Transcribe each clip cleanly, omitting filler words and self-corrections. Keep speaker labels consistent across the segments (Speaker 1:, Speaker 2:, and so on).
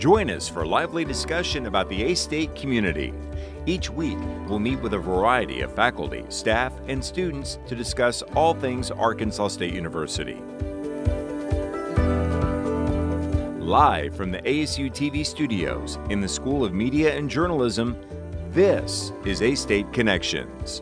Speaker 1: Join us for lively discussion about the A-State community. Each week, we'll meet with a variety of faculty, staff, and students to discuss all things Arkansas State University. Live from the ASU-TV studios in the School of Media and Journalism, this is A-State Connections.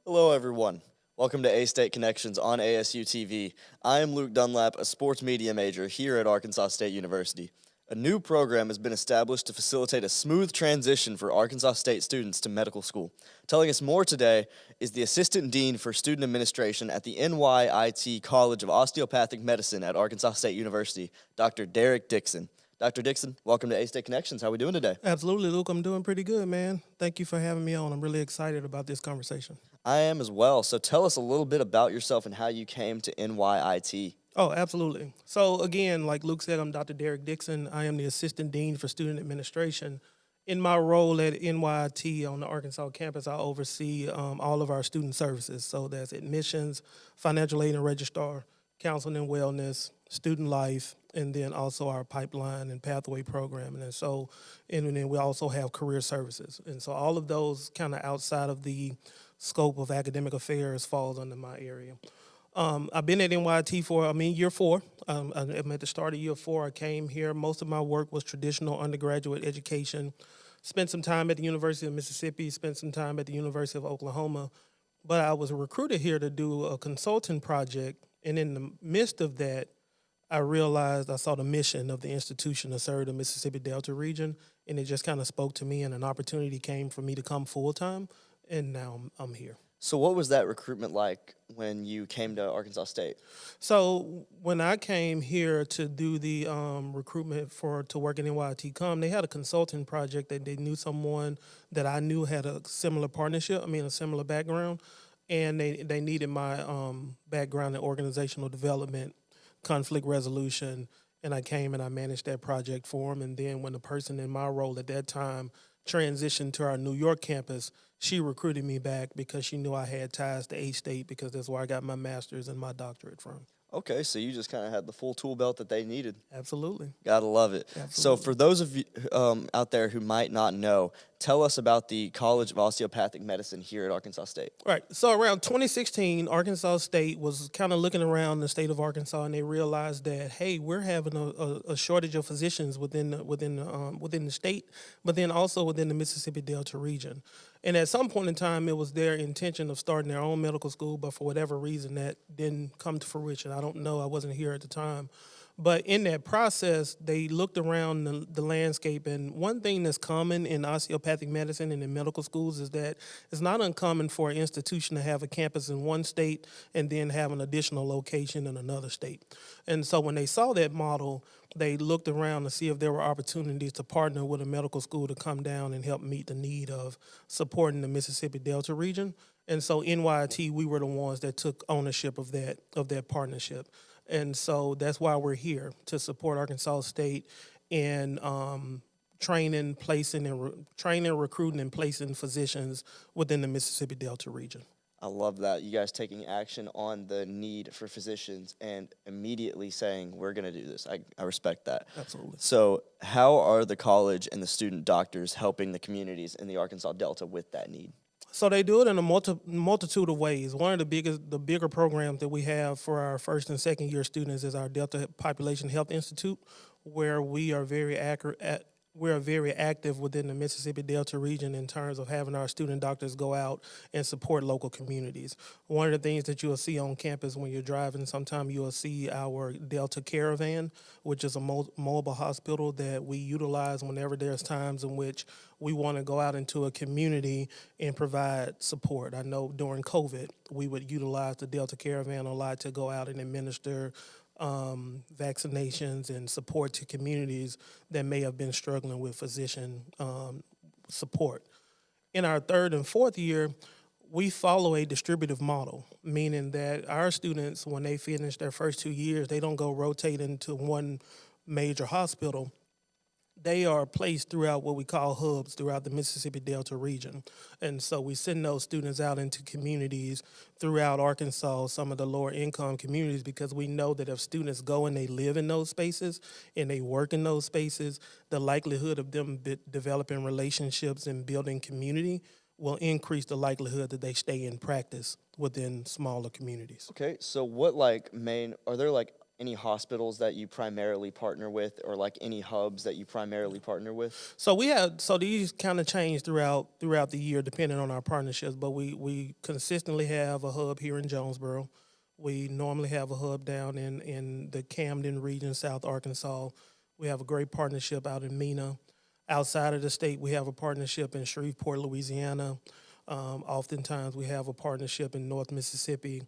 Speaker 2: Hello everyone. Welcome to A-State Connections on ASU-TV. I am Luke Dunlap, a sports media major here at Arkansas State University. A new program has been established to facilitate a smooth transition for Arkansas State students to medical school. Telling us more today is the Assistant Dean for Student Administration at the NYIT College of Osteopathic Medicine at Arkansas State University, Dr. Derrick Dickson. Dr. Dickson, welcome to A-State Connections. How are we doing today?
Speaker 3: Absolutely, Luke. I'm doing pretty good, man. Thank you for having me on. I'm really excited about this conversation.
Speaker 2: I am as well. So tell us a little bit about yourself and how you came to NYIT.
Speaker 3: Oh, absolutely. So again, like Luke said, I'm Dr. Derrick Dickson. I am the Assistant Dean for Student Administration. In my role at NYIT on the Arkansas campus, I oversee all of our student services. So that's admissions, financial aid and registrar, counseling and wellness, student life, and then also our pipeline and pathway programming. And then we also have career services. And so all of those kind of outside of the scope of academic affairs falls under my area. I've been at NYIT for, year 4. I'm at the start of year 4. I came here. Most of my work was traditional undergraduate education. Spent some time at the University of Mississippi, spent some time at the University of Oklahoma. But I was recruited here to do a consulting project. And in the midst of that, I realized I saw the mission of the institution to serve the Mississippi Delta region. And it just kind of spoke to me, and an opportunity came for me to come full-time. And now I'm here.
Speaker 2: So what was that recruitment like when you came to Arkansas State?
Speaker 3: So when I came here to do the recruitment to work in NYIT they had a consulting project that they knew someone that I knew had a similar partnership, a similar background, and they needed my background in organizational development, conflict resolution, and I came and I managed that project for them. And then when the person in my role at that time transitioned to our New York campus, she recruited me back because she knew I had ties to A-State because that's where I got my master's and my doctorate from.
Speaker 2: Okay, so you just kind of had the full tool belt that they needed.
Speaker 3: Absolutely.
Speaker 2: Gotta love it.
Speaker 3: Absolutely.
Speaker 2: So for those of you out there who might not know, tell us about the College of Osteopathic Medicine here at Arkansas State.
Speaker 3: Right. So around 2016, Arkansas State was kind of looking around the state of Arkansas, and they realized that, hey, we're having a shortage of physicians within the state, but then also within the Mississippi Delta region. And at some point in time, it was their intention of starting their own medical school, but for whatever reason, that didn't come to fruition. I don't know. I wasn't here at the time. But in that process, they looked around the landscape, and one thing that's common in osteopathic medicine and in medical schools is that it's not uncommon for an institution to have a campus in one state and then have an additional location in another state. And so when they saw that model, they looked around to see if there were opportunities to partner with a medical school to come down and help meet the need of supporting the Mississippi Delta region. And so NYIT, we were the ones that took ownership of that partnership. And so that's why we're here, to support Arkansas State in training, recruiting, and placing physicians within the Mississippi Delta region.
Speaker 2: I love that. You guys taking action on the need for physicians and immediately saying, we're going to do this. I respect that.
Speaker 3: Absolutely.
Speaker 2: So how are the college and the student doctors helping the communities in the Arkansas Delta with that need?
Speaker 3: So they do it in a multitude of ways. One of the bigger programs that we have for our first and second year students is our Delta Population Health Institute, where we are very active within the Mississippi Delta region in terms of having our student doctors go out and support local communities. One of the things that you'll see on campus when you're driving, sometime you'll see our Delta Caravan, which is a mobile hospital that we utilize whenever there's times in which we want to go out into a community and provide support. I know during COVID, we would utilize the Delta Caravan a lot to go out and administer vaccinations and support to communities that may have been struggling with physician support. In our third and fourth year, we follow a distributive model, meaning that our students, when they finish their first 2 years, they don't go rotate into one major hospital. they are placed throughout what we call hubs throughout the Mississippi Delta region. And so we send those students out into communities throughout Arkansas, some of the lower income communities, because we know that if students go and they live in those spaces and they work in those spaces, the likelihood of them developing relationships and building community will increase the likelihood that they stay in practice within smaller communities.
Speaker 2: Okay, so are there like any hospitals that you primarily partner with, or like any hubs that you primarily partner with?
Speaker 3: So these kind of change throughout the year depending on our partnerships, but we consistently have a hub here in Jonesboro. We normally have a hub down in the Camden region, South Arkansas. We have a great partnership out in Mena. Outside of the state, we have a partnership in Shreveport, Louisiana. Oftentimes, we have a partnership in North Mississippi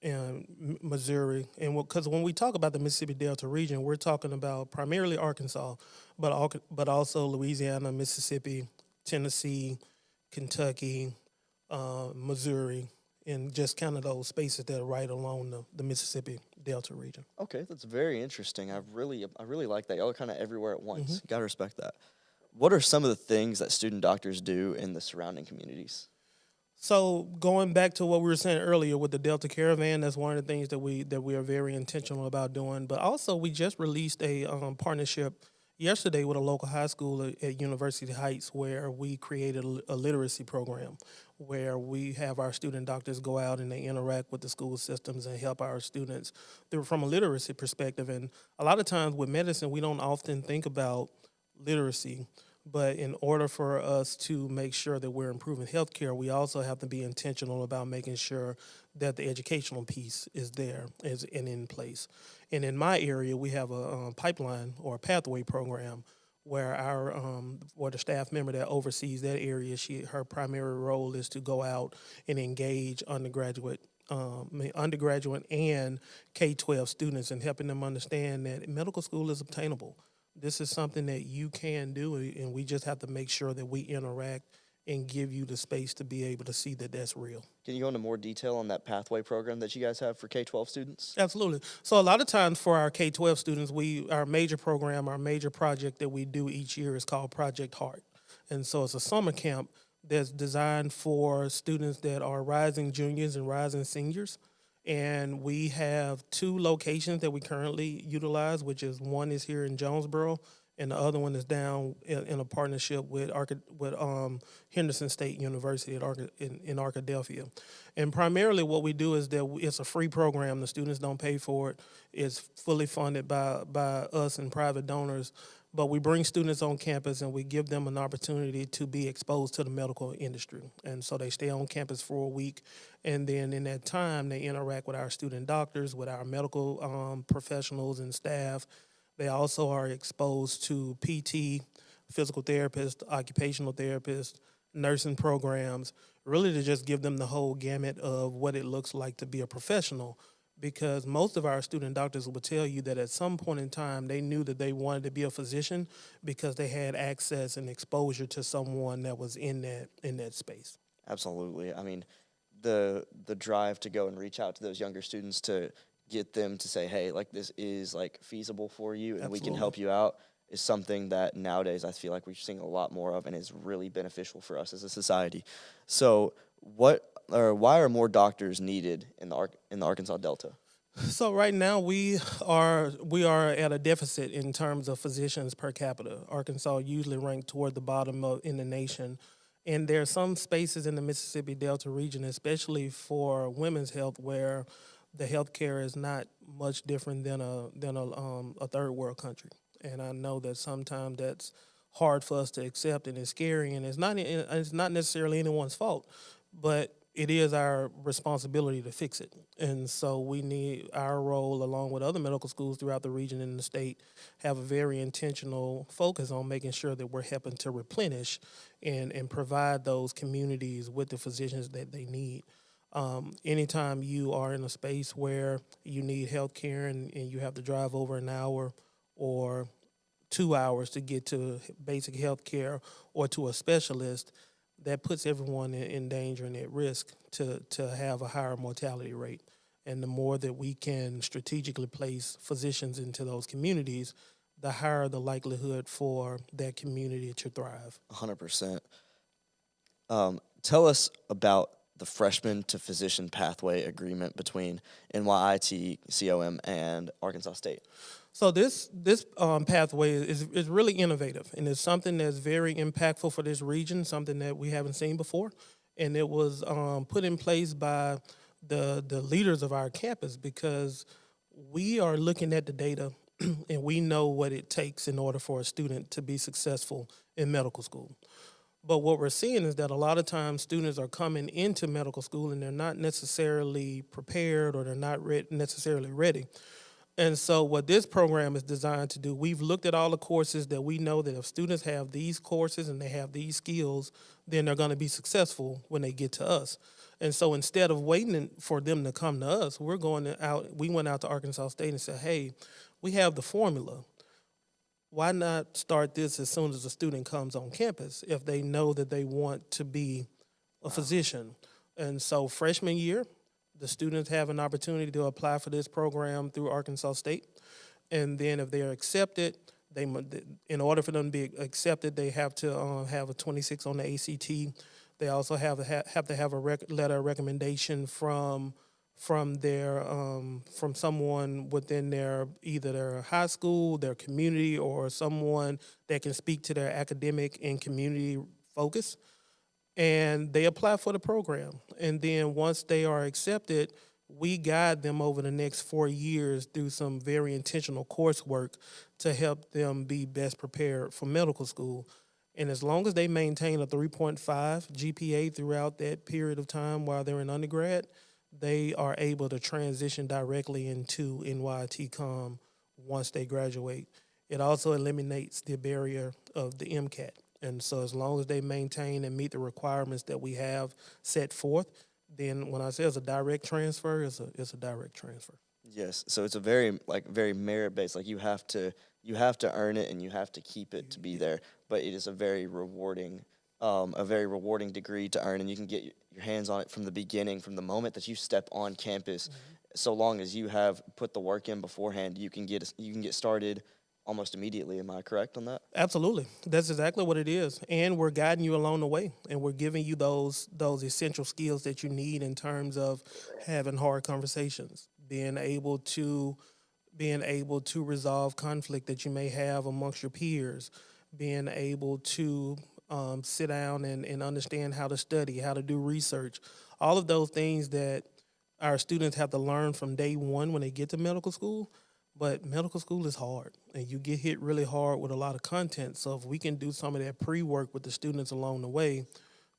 Speaker 3: and Missouri. And because when we talk about the Mississippi Delta region, we're talking about primarily Arkansas, but also Louisiana, Mississippi, Tennessee, Kentucky, Missouri, and just kind of those spaces that are right along the Mississippi Delta region.
Speaker 2: Okay, that's very interesting. I really like that. Y'all are kind of everywhere at once. Gotta respect that. What are some of the things that student doctors do in the surrounding communities?
Speaker 3: So going back to what we were saying earlier with the Delta Caravan, that's one of the things that we are very intentional about doing. But also, we just released a partnership yesterday with a local high school at University Heights, where we created a literacy program, where we have our student doctors go out and they interact with the school systems and help our students from a literacy perspective. And a lot of times with medicine, we don't often think about literacy. But in order for us to make sure that we're improving healthcare, we also have to be intentional about making sure that the educational piece is there and in place. And in my area, we have a pipeline or a pathway program where the staff member that oversees that area, her primary role is to go out and engage undergraduate and K-12 students and helping them understand that medical school is obtainable. This is something that you can do, and we just have to make sure that we interact and give you the space to be able to see that that's real.
Speaker 2: Can you go into more detail on that pathway program that you guys have for K-12 students?
Speaker 3: Absolutely. So a lot of times for our K-12 students, our major project that we do each year is called Project Heart. And so it's a summer camp that's designed for students that are rising juniors and rising seniors. And we have 2 locations that we currently utilize, which is one is here in Jonesboro, and the other one is down in a partnership with Henderson State University in Arkadelphia. And primarily what we do is that it's a free program. The students don't pay for it. It's fully funded by us and private donors. But we bring students on campus and we give them an opportunity to be exposed to the medical industry. And so they stay on campus for a week. And then in that time, they interact with our student doctors, with our medical professionals and staff. They also are exposed to PT, physical therapists, occupational therapists, nursing programs, really to just give them the whole gamut of what it looks like to be a professional. Because most of our student doctors will tell you that at some point in time, they knew that they wanted to be a physician because they had access and exposure to someone that was in that space.
Speaker 2: Absolutely. I mean, the drive to go and reach out to those younger students to get them to say, hey, like, this is like feasible for you and
Speaker 3: Absolutely.
Speaker 2: we can help you out is something that nowadays I feel like we're seeing a lot more of and is really beneficial for us as a society. So why are more doctors needed in the Arkansas Delta?
Speaker 3: So right now we are at a deficit in terms of physicians per capita. Arkansas usually ranked toward the bottom in the nation, and there are some spaces in the Mississippi Delta region, especially for women's health, where the health care is not much different than a third world country. And I know that sometimes that's hard for us to accept, and it's scary, and it's not necessarily anyone's fault, but it is our responsibility to fix it. And so we need our role, along with other medical schools throughout the region and the state, have a very intentional focus on making sure that we're helping to replenish and provide those communities with the physicians that they need. Anytime you are in a space where you need health care and you have to drive over an hour or 2 hours to get to basic health care or to a specialist, that puts everyone in danger and at risk to have a higher mortality rate. And the more that we can strategically place physicians into those communities, the higher the likelihood for that community to thrive.
Speaker 2: 100%. Tell us about the freshman to physician pathway agreement between NYIT, COM, and Arkansas State.
Speaker 3: So this pathway is really innovative, and it's something that's very impactful for this region, something that we haven't seen before. And it was put in place by the leaders of our campus, because we are looking at the data and we know what it takes in order for a student to be successful in medical school. But what we're seeing is that a lot of times students are coming into medical school and they're not necessarily prepared, or they're not necessarily ready. And so what this program is designed to do, we've looked at all the courses that we know that if students have these courses and they have these skills, then they're going to be successful when they get to us. And so instead of waiting for them to come to us, we went out to Arkansas State and said, hey, we have the formula. Why not start this as soon as a student comes on campus if they know that they want to be a physician? And so freshman year, the students have an opportunity to apply for this program through Arkansas State. And then if they are accepted, in order for them to be accepted, they have to have a 26 on the ACT. They also have to have a letter of recommendation from someone within either their high school, their community, or someone that can speak to their academic and community focus. And they apply for the program. And then once they are accepted, we guide them over the next 4 years through some very intentional coursework to help them be best prepared for medical school. And as long as they maintain a 3.5 GPA throughout that period of time while they're in undergrad, they are able to transition directly into NYIT COM once they graduate. It also eliminates the barrier of the MCAT. And so as long as they maintain and meet the requirements that we have set forth, then when I say it's a direct transfer, it's a direct transfer.
Speaker 2: Yes, so it's a very merit-based, you have to earn it and you have to keep it to be there, but it is a very rewarding degree to earn, and you can get your hands on it from the beginning, from the moment that you step on campus. Mm-hmm. So long as you have put the work in beforehand, you can get started almost immediately. Am I correct on that?
Speaker 3: Absolutely. That's exactly what it is. And we're guiding you along the way, and we're giving you those essential skills that you need in terms of having hard conversations, being able to resolve conflict that you may have amongst your peers, being able to sit down and understand how to study, how to do research, all of those things that our students have to learn from day one when they get to medical school. But medical school is hard, and you get hit really hard with a lot of content. So if we can do some of that pre-work with the students along the way,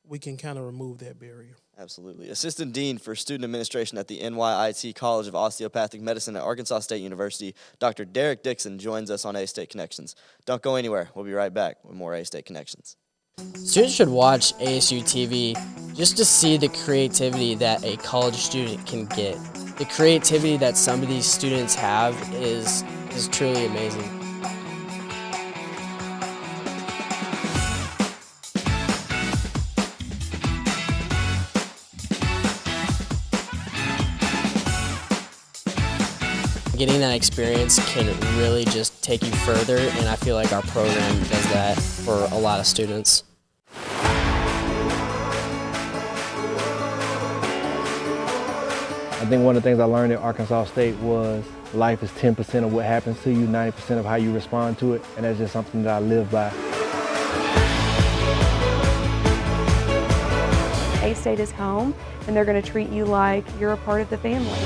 Speaker 3: we can kind of remove that barrier.
Speaker 2: Absolutely. Assistant Dean for Student Administration at the NYIT College of Osteopathic Medicine at Arkansas State University, Dr. Derrick Dickson, joins us on A-State Connections. Don't go anywhere. We'll be right back with more A-State Connections.
Speaker 4: Students should watch ASU-TV just to see the creativity that a college student can get. The creativity that some of these students have is truly amazing. Getting that experience can really just take you further, and I feel like our program does that for a lot of students.
Speaker 5: I think one of the things I learned at Arkansas State was life is 10% of what happens to you, 90% of how you respond to it, and that's just something that I live by.
Speaker 6: A-State is home, and they're going to treat you like you're a part of the family.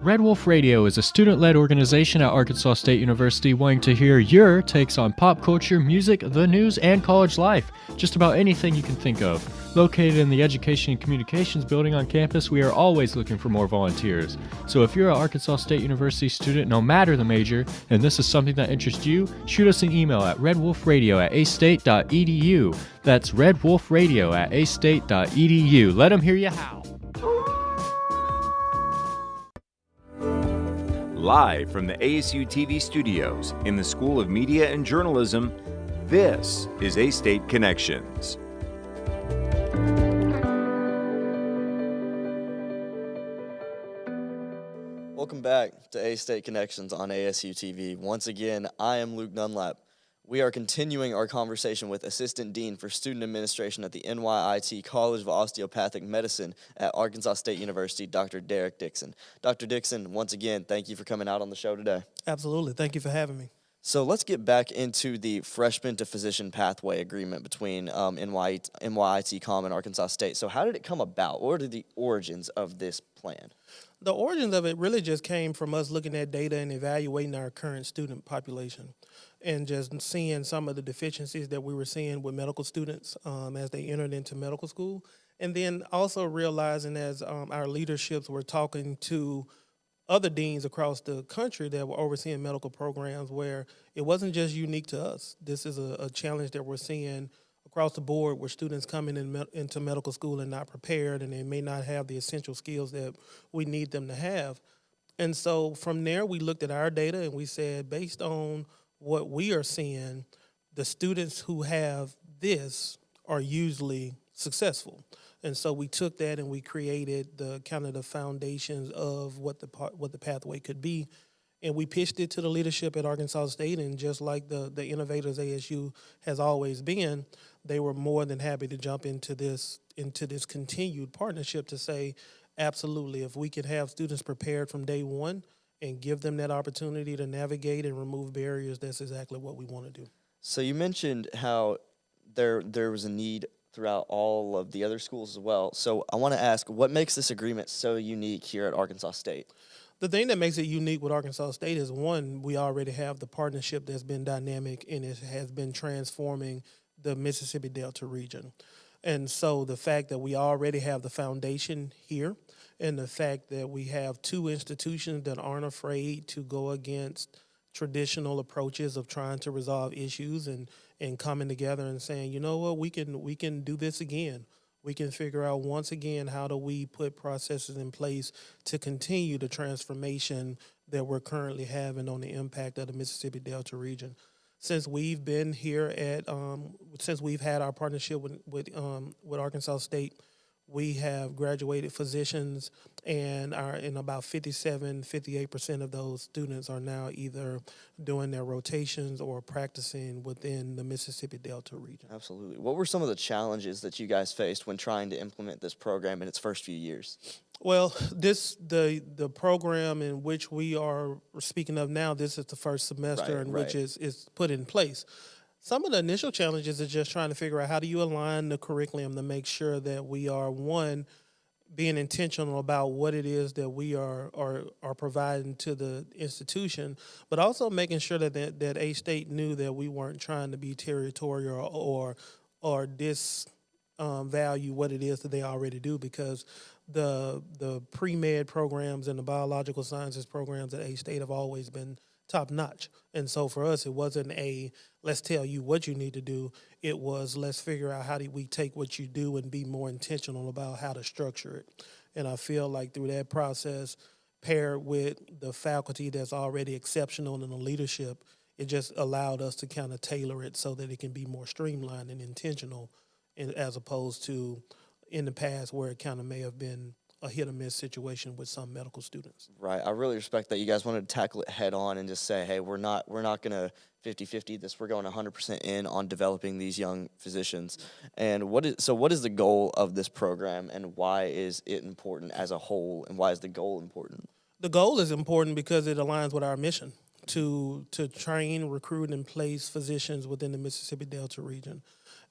Speaker 7: Red Wolf Radio is a student-led organization at Arkansas State University wanting to hear your takes on pop culture, music, the news, and college life. Just about anything you can think of. Located in the Education and Communications building on campus, we are always looking for more volunteers. So if you're an Arkansas State University student, no matter the major, and this is something that interests you, shoot us an email at redwolfradio@astate.edu. That's redwolfradio@astate.edu. Let them hear you howl.
Speaker 1: Live from the ASU-TV studios in the School of Media and Journalism, this is A-State Connections.
Speaker 2: Welcome back to A-State Connections on ASU-TV. Once again, I am Luke Dunlap. We are continuing our conversation with Assistant Dean for Student Administration at the NYIT College of Osteopathic Medicine at Arkansas State University, Dr. Derrick Dickson. Dr. Dickson, once again, thank you for coming out on the show today.
Speaker 3: Absolutely. Thank you for having me.
Speaker 2: So let's get back into the freshman to physician pathway agreement between NYIT Com and Arkansas State. So how did it come about? What are the origins of this plan?
Speaker 3: The origins of it really just came from us looking at data and evaluating our current student population and just seeing some of the deficiencies that we were seeing with medical students as they entered into medical school. And then also realizing as our leaderships were talking to other deans across the country that were overseeing medical programs where it wasn't just unique to us. This is a challenge that we're seeing across the board where students coming into medical school and not prepared, and they may not have the essential skills that we need them to have. And so from there, we looked at our data and we said, based on what we are seeing, the students who have this are usually successful. And so we took that and we created the kind of the foundations of what the pathway could be. And we pitched it to the leadership at Arkansas State, and just like the innovators ASU has always been, they were more than happy to jump into this continued partnership to say, absolutely, if we could have students prepared from day one and give them that opportunity to navigate and remove barriers, that's exactly what we want to do.
Speaker 2: So you mentioned how there was a need throughout all of the other schools as well. So I want to ask, what makes this agreement so unique here at Arkansas State?
Speaker 3: The thing that makes it unique with Arkansas State is, one, we already have the partnership that's been dynamic and it has been transforming the Mississippi Delta region. And so the fact that we already have the foundation here and the fact that we have two institutions that aren't afraid to go against traditional approaches of trying to resolve issues and coming together and saying, you know what, we can do this again. We can figure out once again how do we put processes in place to continue the transformation that we're currently having on the impact of the Mississippi Delta region. Since we've been here since we've had our partnership with Arkansas State, we have graduated physicians, and about 58% of those students are now either doing their rotations or practicing within the Mississippi Delta region.
Speaker 2: Absolutely. What were some of the challenges that you guys faced when trying to implement this program in its first few years?
Speaker 3: Well, the program in which we are speaking of now, this is the first semester in which is put in place. Some of the initial challenges is just trying to figure out how do you align the curriculum to make sure that we are, one, being intentional about what it is that we are providing to the institution, but also making sure that A-State knew that we weren't trying to be territorial or disvalue what it is that they already do, because the pre-med programs and the biological sciences programs at A-State have always been top notch. And so for us, it wasn't let's tell you what you need to do. It was, let's figure out how do we take what you do and be more intentional about how to structure it. And I feel like through that process, paired with the faculty that's already exceptional in the leadership, it just allowed us to kind of tailor it so that it can be more streamlined and intentional, as opposed to in the past where it kind of may have been a hit-or-miss situation with some medical students.
Speaker 2: Right. I really respect that you guys wanted to tackle it head-on and just say, hey, we're not going to 50-50 this. We're going 100% in on developing these young physicians. And what is the goal of this program, and why is it important as a whole, and why is the goal important?
Speaker 3: The goal is important because it aligns with our mission to train, recruit, and place physicians within the Mississippi Delta region.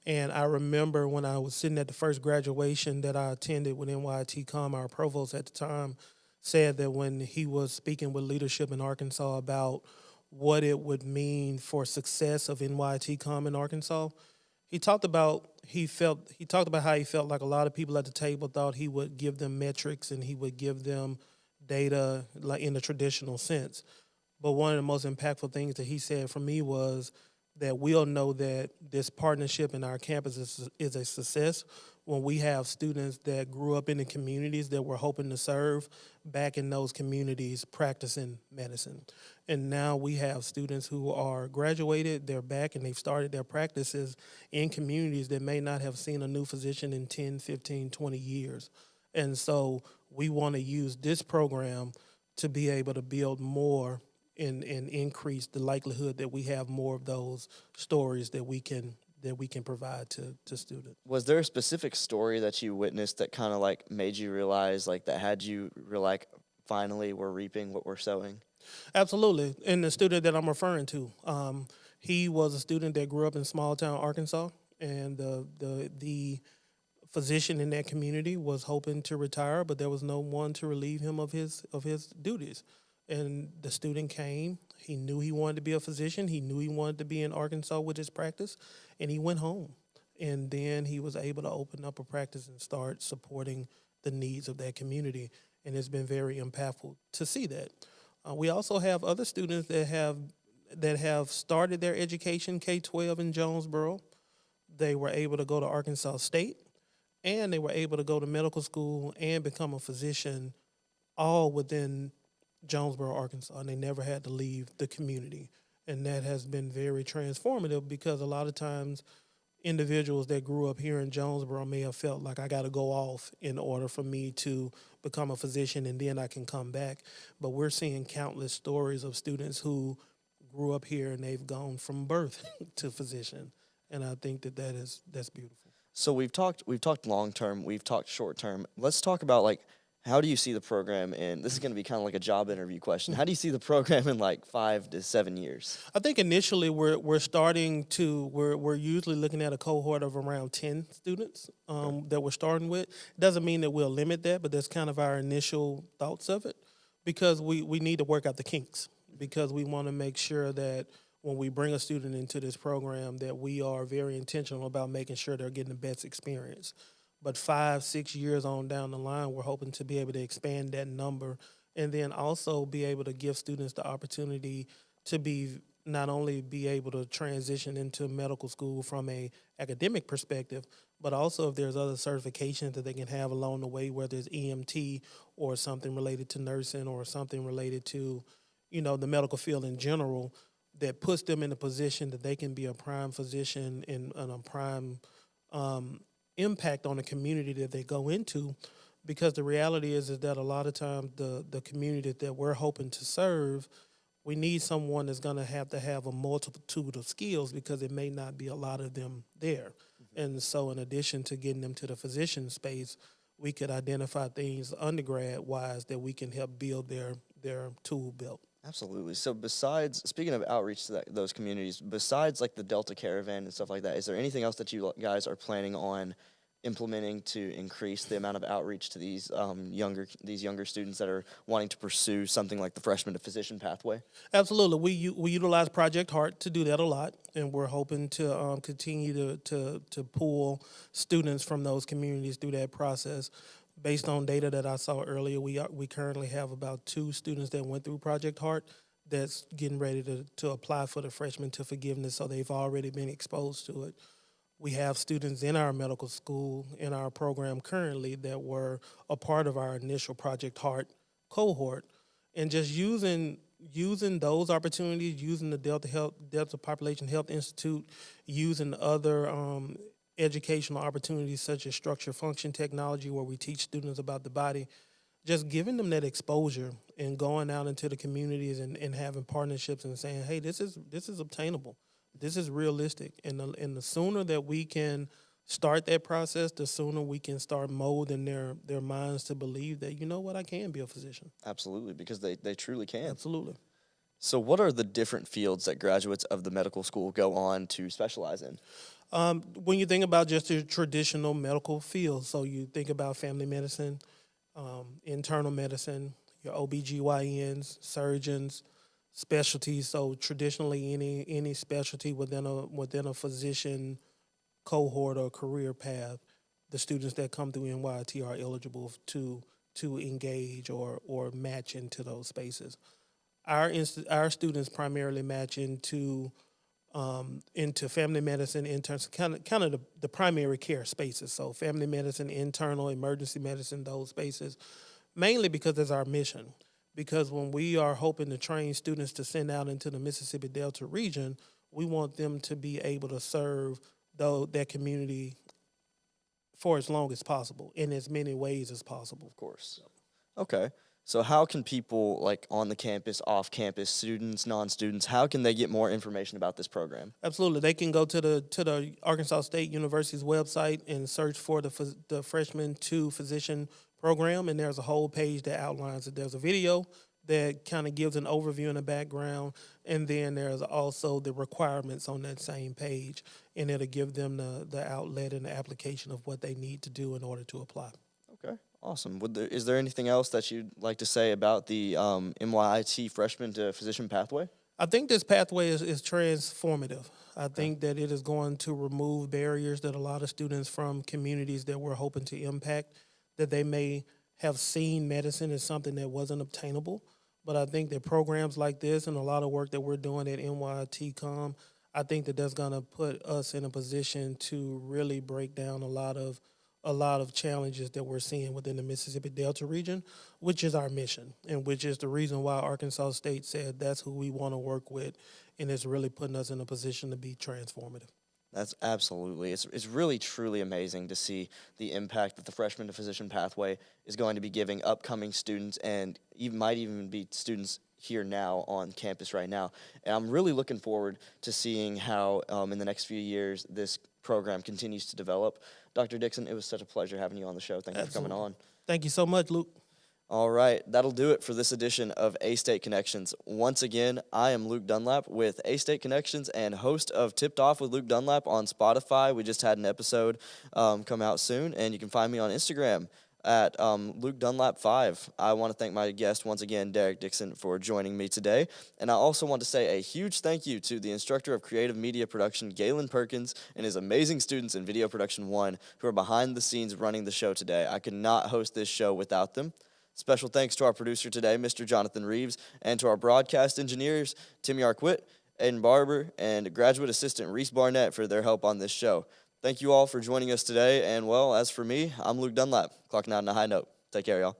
Speaker 3: And I remember when I was sitting at the first graduation that I attended with NYIT Com, our provost at the time said that when he was speaking with leadership in Arkansas about what it would mean for success of NYIT Com in Arkansas, he talked about how he felt like a lot of people at the table thought he would give them metrics and he would give them data like in the traditional sense. But one of the most impactful things that he said for me was that we'll know that this partnership in our campus is a success when we have students that grew up in the communities that we're hoping to serve back in those communities practicing medicine. And now we have students who are graduated, they're back, and they've started their practices in communities that may not have seen a new physician in 10, 15, 20 years. And so we want to use this program to be able to build more and increase the likelihood that we have more of those stories that we can provide to students.
Speaker 2: Was there a specific story that you witnessed that kind of like made you realize like that had you like finally we're reaping what we're sowing?
Speaker 3: Absolutely. And the student that I'm referring to, he was a student that grew up in small town Arkansas, and the physician in that community was hoping to retire, but there was no one to relieve him of his duties. And the student came. He knew he wanted to be a physician. He knew he wanted to be in Arkansas with his practice, and he went home. And then he was able to open up a practice and start supporting the needs of that community. And it's been very impactful to see that. We also have other students that have started their education K-12 in Jonesboro. They were able to go to Arkansas State, and they were able to go to medical school and become a physician, all within Jonesboro, Arkansas, and they never had to leave the community. And that has been very transformative, because a lot of times individuals that grew up here in Jonesboro may have felt like I got to go off in order for me to become a physician and then I can come back. But we're seeing countless stories of students who grew up here and they've gone from birth to physician. And I think that's beautiful.
Speaker 2: So we've talked long term, we've talked short term. Let's talk about like, how do you see the program in, this is going to be kind of like a job interview question. How do you see the program in like 5 to 7 years?
Speaker 3: I think initially we're usually looking at a cohort of around 10 students that we're starting with. Doesn't mean that we'll limit that, but that's kind of our initial thoughts of it, because we need to work out the kinks, because we want to make sure that when we bring a student into this program that we are very intentional about making sure they're getting the best experience. But 5-6 years on down the line, we're hoping to be able to expand that number, and then also be able to give students the opportunity to not only be able to transition into medical school from a academic perspective, but also if there's other certifications that they can have along the way, whether it's EMT or something related to nursing or something related to, the medical field in general, that puts them in a position that they can be a prime physician and a prime impact on the community that they go into. Because the reality is that a lot of times the community that we're hoping to serve, we need someone that's going to have a multitude of skills, because it may not be a lot of them there. Mm-hmm. And so in addition to getting them to the physician space, we could identify things undergrad-wise that we can help build their tool belt.
Speaker 2: Absolutely. So speaking of outreach to those communities, besides like the Delta Caravan and stuff like that, is there anything else that you guys are planning on implementing to increase the amount of outreach to these younger students that are wanting to pursue something like the freshman to physician pathway?
Speaker 3: Absolutely. We utilize Project Heart to do that a lot, and we're hoping to continue to pull students from those communities through that process. Based on data that I saw earlier, we currently have about 2 students that went through Project Heart that's getting ready to apply for the freshman to forgiveness, so they've already been exposed to it. We have students in our medical school, in our program currently, that were a part of our initial Project Heart cohort, and just using those opportunities, using the Delta Population Health Institute, using other educational opportunities such as structure function technology, where we teach students about the body, just giving them that exposure and going out into the communities and having partnerships and saying, hey, this is obtainable. This is realistic. And the sooner that we can start that process, the sooner we can start molding their minds to believe that, I can be a physician.
Speaker 2: Absolutely, because they truly can.
Speaker 3: Absolutely.
Speaker 2: So what are the different fields that graduates of the medical school go on to specialize in?
Speaker 3: When you think about just the traditional medical field, so you think about family medicine, internal medicine, your OBGYNs, surgeons, specialties. So traditionally, any specialty within a physician cohort or career path, the students that come through NYIT are eligible to engage or match into those spaces. Our students primarily match into family medicine, in terms of kind of the primary care spaces. So family medicine, internal, emergency medicine, those spaces, mainly because that's our mission. Because when we are hoping to train students to send out into the Mississippi Delta region, we want them to be able to serve that community for as long as possible, in as many ways as possible.
Speaker 2: Of course. Okay. So how can people, like on the campus, off campus, students, non-students, how can they get more information about this program?
Speaker 3: Absolutely, they can go to the Arkansas State University's website and search for the freshman to physician program, and there's a whole page that outlines it. There's a video that kind of gives an overview and a background, and then there's also the requirements on that same page, and it'll give them the outlet and the application of what they need to do in order to apply.
Speaker 2: Okay, awesome. Is there anything else that you'd like to say about the NYIT freshman to physician pathway?
Speaker 3: I think this pathway is transformative. I think that it is going to remove barriers that a lot of students from communities that we're hoping to impact, that they may have seen medicine as something that wasn't obtainable. But I think that programs like this and a lot of work that we're doing at NYIT I think that that's going to put us in a position to really break down a lot of challenges that we're seeing within the Mississippi Delta region, which is our mission, and which is the reason why Arkansas State said that's who we want to work with, and it's really putting us in a position to be transformative.
Speaker 2: That's absolutely. It's really, truly amazing to see the impact that the freshman to physician pathway is going to be giving upcoming students, and might even be students here now on campus right now. And I'm really looking forward to seeing how in the next few years this program continues to develop. Dr. Dickson, it was such a pleasure having you on the show. Thank you for coming on.
Speaker 3: Thank you so much, Luke.
Speaker 2: All right, that'll do it for this edition of A-State Connections. Once again, I am Luke Dunlap with A-State Connections and host of Tipped Off with Luke Dunlap on Spotify. We just had an episode come out soon, and you can find me on Instagram at Luke Dunlap 5. I want to thank my guest once again, Derrick Dickson, for joining me today. And I also want to say a huge thank you to the instructor of creative media production, Galen Perkins, and his amazing students in Video Production 1 who are behind the scenes running the show today. I could not host this show without them. Special thanks to our producer today, Mr. Jonathan Reeves, and to our broadcast engineers, Tim Yarquit, Aiden Barber, and graduate assistant Reese Barnett for their help on this show. Thank you all for joining us today, and well, as for me, I'm Luke Dunlap, clocking out on a high note. Take care, y'all.